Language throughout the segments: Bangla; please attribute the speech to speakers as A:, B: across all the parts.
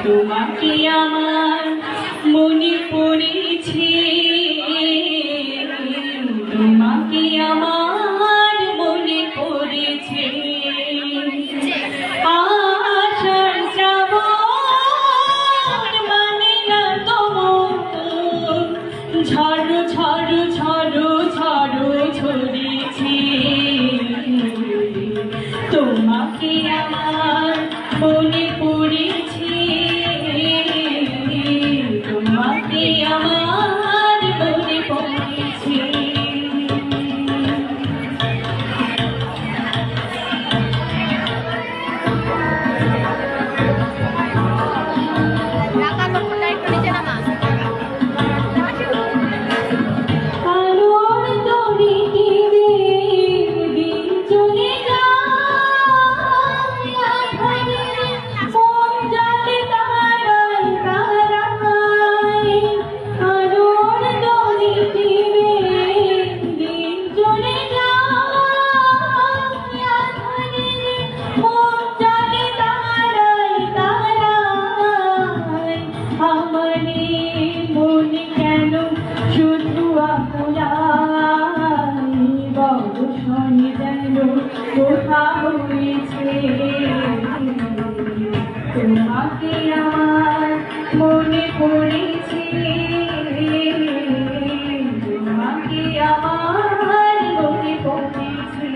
A: তোমাকে আমার মনে পড়েছে, তোমাকে আমার মনে পড়েছে। আশার শ্রাবণ মানে না তোমার, ঝড় ঝড় ঝড় ঝড় ঝরেছে। তোমাকে আমার মনে পড়েছে, তোমাকে আমার মনে পড়েছে। তোমাকে আমার মনে পড়েছে, তোমাকে আমার মনে পড়েছে।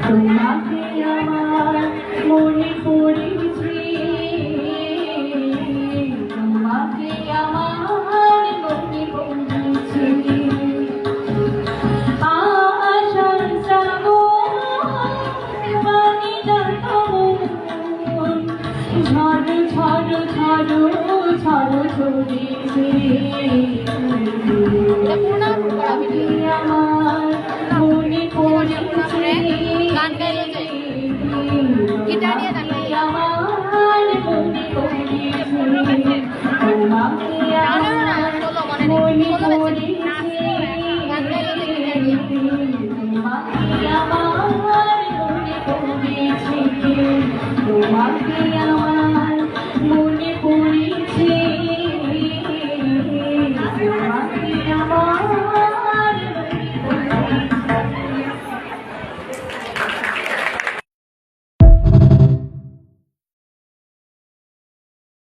A: তোমাকে আমার মনে পড়েছে, তোমাকে আমার মনে পড়েছে। আশার শ্রাবণ মানে না তোমার, ঝড় ঝড় ঝড় ঝড় ঝরেছে। আমার মনে পড়েছে, আমার মনে পড়েছে। তোমাকে আমার মনে পড়েছে, তোমাকে আমার মনে পড়েছে। তোমাকে